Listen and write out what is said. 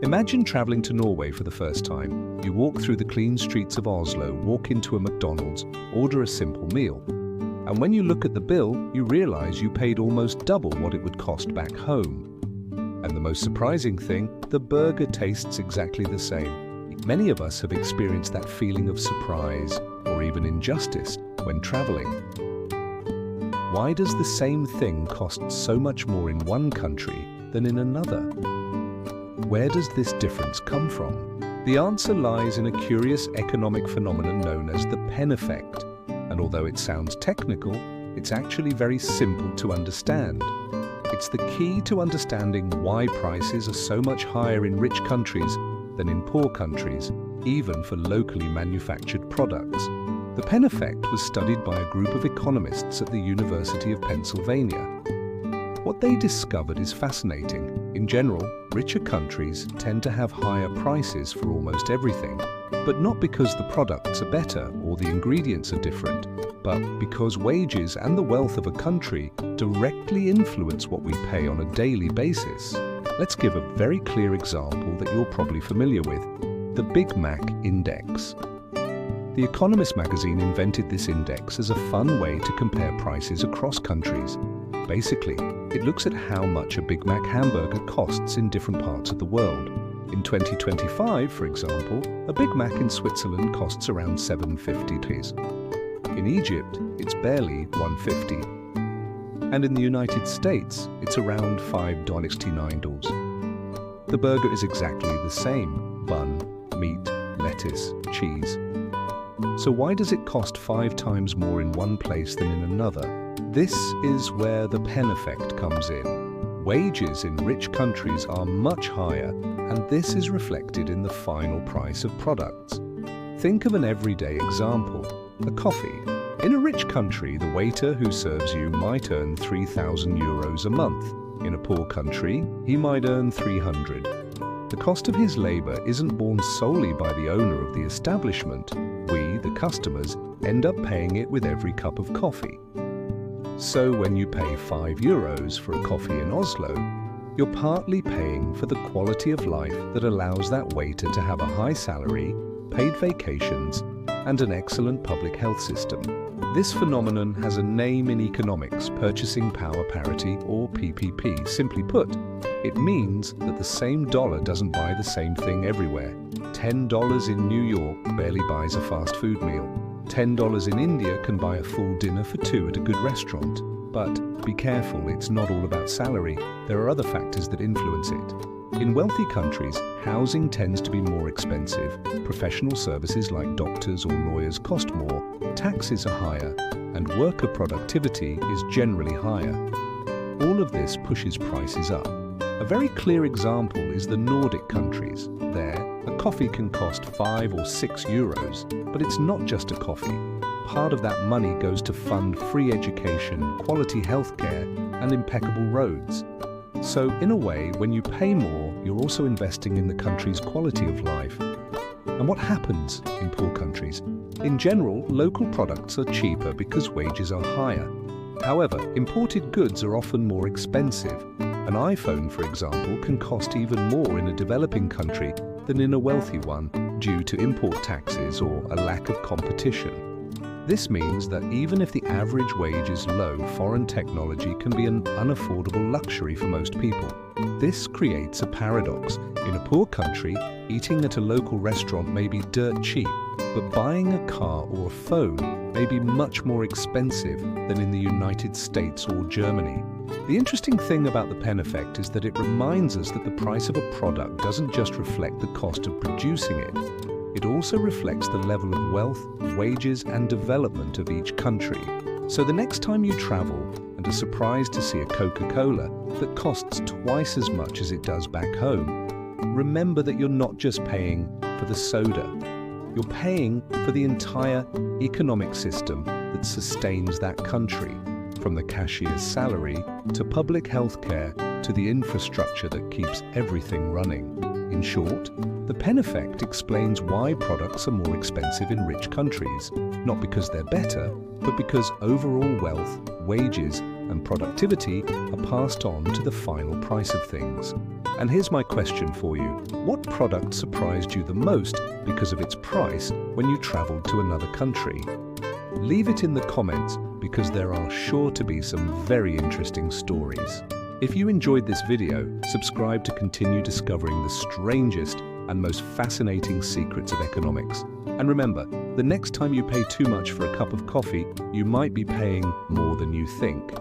Imagine traveling to Norway for the first time. You walk through the clean streets of Oslo, walk into a McDonald's, order a simple meal. And when you look at the bill, you realize you paid almost double what it would cost back home. And the most surprising thing, the burger tastes exactly the same. Many of us have experienced that feeling of surprise or even injustice when traveling. Why does the same thing cost so much more in one country than in another? Where does this difference come from? The answer lies in a curious economic phenomenon known as the Penn Effect. And although it sounds technical, it's actually very simple to understand. It's the key to understanding why prices are so much higher in rich countries than in poor countries, even for locally manufactured products. The Penn Effect was studied by a group of economists at the University of Pennsylvania. What they discovered is fascinating. In general, richer countries tend to have higher prices for almost everything, but not because the products are better or the ingredients are different, but because wages and the wealth of a country directly influence what we pay on a daily basis. Let's give a very clear example that you're probably familiar with: the Big Mac Index. The Economist magazine invented this index as a fun way to compare prices across countries. Basically, it looks at how much a Big Mac hamburger costs in different parts of the world. In 2025, for example, a Big Mac in Switzerland costs around $7.50. In Egypt, it's barely $1.50. And in the United States, it's around $5.69. The burger is exactly the same: bun, meat, lettuce, cheese. So why does it cost 5 times more in one place than in another? This is where the Penn Effect comes in. Wages in rich countries are much higher, and this is reflected in the final price of products. Think of an everyday example: a coffee. In a rich country, the waiter who serves you might earn €3,000 a month. In a poor country, he might earn 300. The cost of his labor isn't borne solely by the owner of the establishment. We, the customers, end up paying it with every cup of coffee. So when you pay €5 for a coffee in Oslo, you're partly paying for the quality of life that allows that waiter to have a high salary, paid vacations, and an excellent public health system. This phenomenon has a name in economics: Purchasing Power Parity, or PPP. Simply put, it means that the same dollar doesn't buy the same thing everywhere. $10 in New York barely buys a fast food meal. $10 in India can buy a full dinner for 2 at a good restaurant. But be careful, it's not all about salary. There are other factors that influence it. In wealthy countries, housing tends to be more expensive, professional services like doctors or lawyers cost more, taxes are higher, and worker productivity is generally higher. All of this pushes prices up. A very clear example is the Nordic countries. There, a coffee can cost €5 or €6, but it's not just a coffee. Part of that money goes to fund free education, quality healthcare, and impeccable roads. So, in a way, when you pay more, you're also investing in the country's quality of life. And what happens in poor countries? In general, local products are cheaper because wages are higher. However, imported goods are often more expensive. An iPhone, for example, can cost even more in a developing country than in a wealthy one due to import taxes or a lack of competition. This means that even if the average wage is low, foreign technology can be an unaffordable luxury for most people. This creates a paradox. In a poor country, eating at a local restaurant may be dirt cheap, but buying a car or a phone may be much more expensive than in the United States or Germany. The interesting thing about the Penn Effect is that it reminds us that the price of a product doesn't just reflect the cost of producing it. It also reflects the level of wealth, wages, and development of each country. So the next time you travel and are surprised to see a Coca-Cola that costs twice as much as it does back home, remember that you're not just paying for the soda. You're paying for the entire economic system that sustains that country, from the cashier's salary to public health care to the infrastructure that keeps everything running. In short, the Penn Effect explains why products are more expensive in rich countries, not because they're better, but because overall wealth, wages, and productivity are passed on to the final price of things. And here's my question for you. What product surprised you the most because of its price when you traveled to another country? Leave it in the comments because there are sure to be some very interesting stories. If you enjoyed this video, subscribe to continue discovering the strangest and most fascinating secrets of economics. And remember, the next time you pay too much for a cup of coffee, you might be paying more than you think.